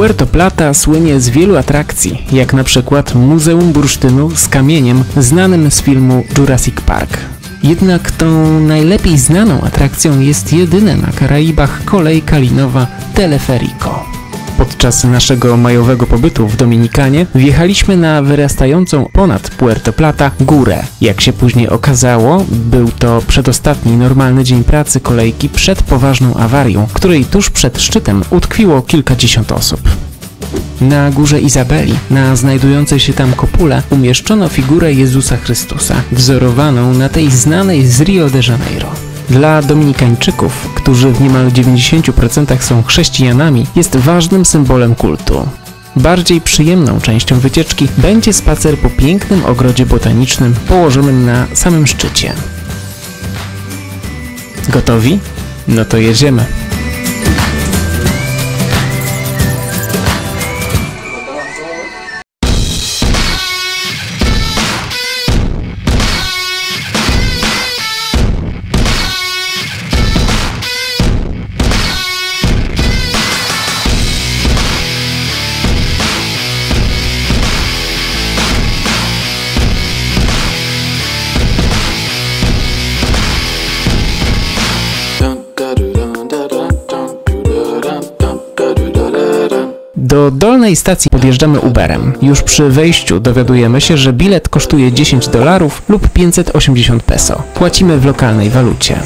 Puerto Plata słynie z wielu atrakcji, jak na przykład Muzeum Bursztynu z kamieniem znanym z filmu Jurassic Park. Jednak tą najlepiej znaną atrakcją jest jedyne na Karaibach kolejka linowa Teleferico. Podczas naszego majowego pobytu w Dominikanie wjechaliśmy na wyrastającą ponad Puerto Plata górę. Jak się później okazało, był to przedostatni normalny dzień pracy kolejki przed poważną awarią, której tuż przed szczytem utkwiło kilkadziesiąt osób. Na górze Izabeli, na znajdującej się tam kopule, umieszczono figurę Jezusa Chrystusa, wzorowaną na tej znanej z Rio de Janeiro. Dla Dominikańczyków, którzy w niemal 90% są chrześcijanami, jest ważnym symbolem kultu. Bardziej przyjemną częścią wycieczki będzie spacer po pięknym ogrodzie botanicznym położonym na samym szczycie. Gotowi? No to jedziemy. Do dolnej stacji podjeżdżamy Uberem. Już przy wejściu dowiadujemy się, że bilet kosztuje $10 lub 580 peso. Płacimy w lokalnej walucie.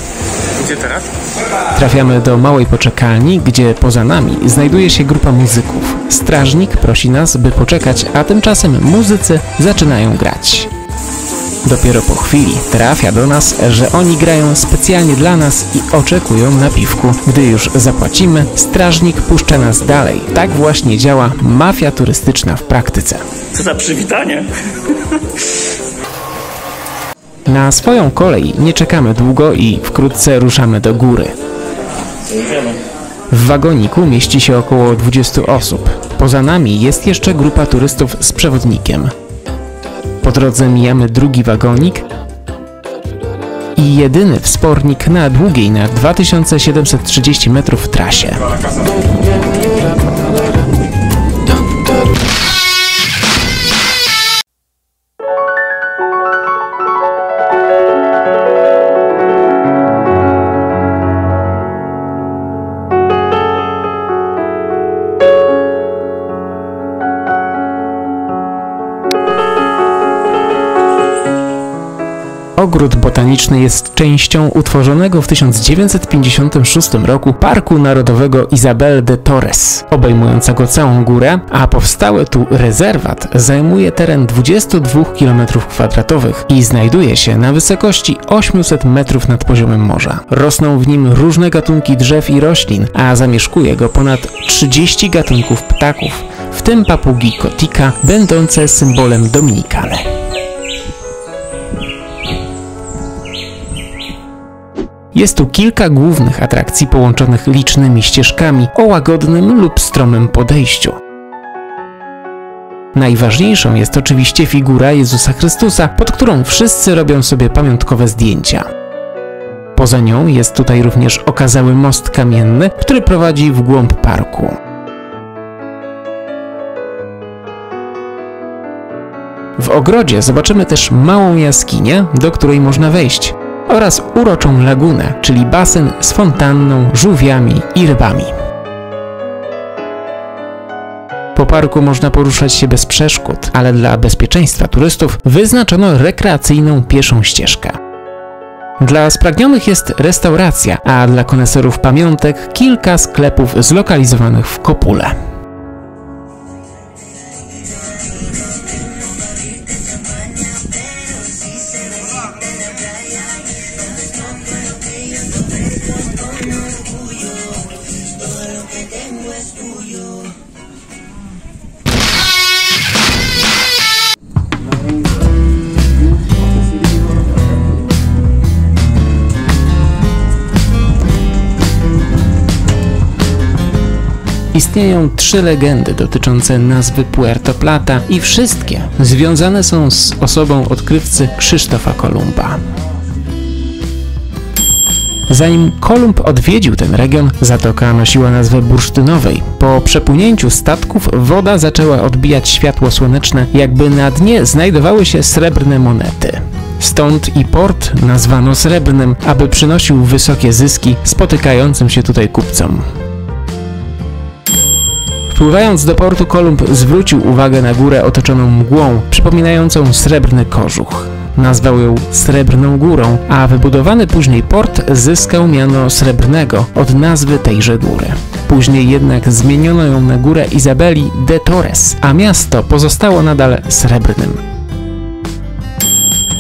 Gdzie teraz? Trafiamy do małej poczekalni, gdzie poza nami znajduje się grupa muzyków. Strażnik prosi nas, by poczekać, a tymczasem muzycy zaczynają grać. Dopiero po chwili trafia do nas, że oni grają specjalnie dla nas i oczekują na piwku. Gdy już zapłacimy, strażnik puszcza nas dalej. Tak właśnie działa mafia turystyczna w praktyce. Co za przywitanie! Na swoją kolej nie czekamy długo i wkrótce ruszamy do góry. W wagoniku mieści się około 20 osób. Poza nami jest jeszcze grupa turystów z przewodnikiem. Po drodze mijamy drugi wagonik i jedyny wspornik na długiej, na 2730 metrów trasie. Ogród botaniczny jest częścią utworzonego w 1956 roku Parku Narodowego Isabel de Torres, obejmującego całą górę, a powstały tu rezerwat zajmuje teren 22 km² i znajduje się na wysokości 800 metrów nad poziomem morza. Rosną w nim różne gatunki drzew i roślin, a zamieszkuje go ponad 30 gatunków ptaków, w tym papugi kotika, będące symbolem Dominikany. Jest tu kilka głównych atrakcji połączonych licznymi ścieżkami o łagodnym lub stromym podejściu. Najważniejszą jest oczywiście figura Jezusa Chrystusa, pod którą wszyscy robią sobie pamiątkowe zdjęcia. Poza nią jest tutaj również okazały most kamienny, który prowadzi w głąb parku. W ogrodzie zobaczymy też małą jaskinię, do której można wejść, oraz uroczą lagunę, czyli basen z fontanną, żółwiami i rybami. Po parku można poruszać się bez przeszkód, ale dla bezpieczeństwa turystów wyznaczono rekreacyjną pieszą ścieżkę. Dla spragnionych jest restauracja, a dla koneserów pamiątek kilka sklepów zlokalizowanych w kopule. Istnieją 3 legendy dotyczące nazwy Puerto Plata i wszystkie związane są z osobą odkrywcy Krzysztofa Kolumba. Zanim Kolumb odwiedził ten region, zatoka nosiła nazwę Bursztynowej. Po przepłynięciu statków woda zaczęła odbijać światło słoneczne, jakby na dnie znajdowały się srebrne monety. Stąd i port nazwano Srebrnym, aby przynosił wysokie zyski spotykającym się tutaj kupcom. Wpływając do portu, Kolumb zwrócił uwagę na górę otoczoną mgłą, przypominającą srebrny kożuch. Nazwał ją Srebrną Górą, a wybudowany później port zyskał miano Srebrnego od nazwy tejże góry. Później jednak zmieniono ją na górę Izabeli de Torres, a miasto pozostało nadal srebrnym.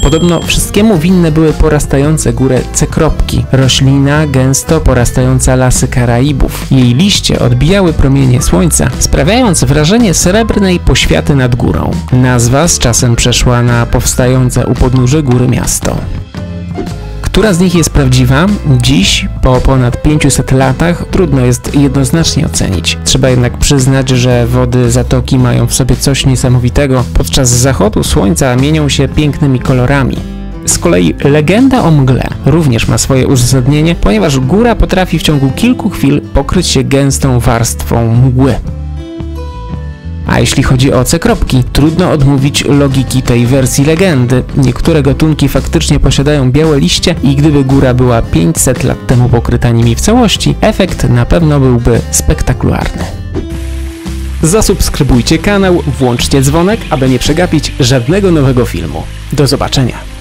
Podobno wszystkiemu winne były porastające górę cekropki, roślina gęsto porastająca lasy Karaibów. Jej liście odbijały promienie słońca, sprawiając wrażenie srebrnej poświaty nad górą. Nazwa z czasem przeszła na powstające u podnóży góry miasto. Która z nich jest prawdziwa? Dziś, po ponad 500 latach, trudno jest jednoznacznie ocenić. Trzeba jednak przyznać, że wody zatoki mają w sobie coś niesamowitego. Podczas zachodu słońca mienią się pięknymi kolorami. Z kolei legenda o mgle również ma swoje uzasadnienie, ponieważ góra potrafi w ciągu kilku chwil pokryć się gęstą warstwą mgły. A jeśli chodzi o cekropki, trudno odmówić logiki tej wersji legendy. Niektóre gatunki faktycznie posiadają białe liście i gdyby góra była 500 lat temu pokryta nimi w całości, efekt na pewno byłby spektakularny. Zasubskrybujcie kanał, włączcie dzwonek, aby nie przegapić żadnego nowego filmu. Do zobaczenia!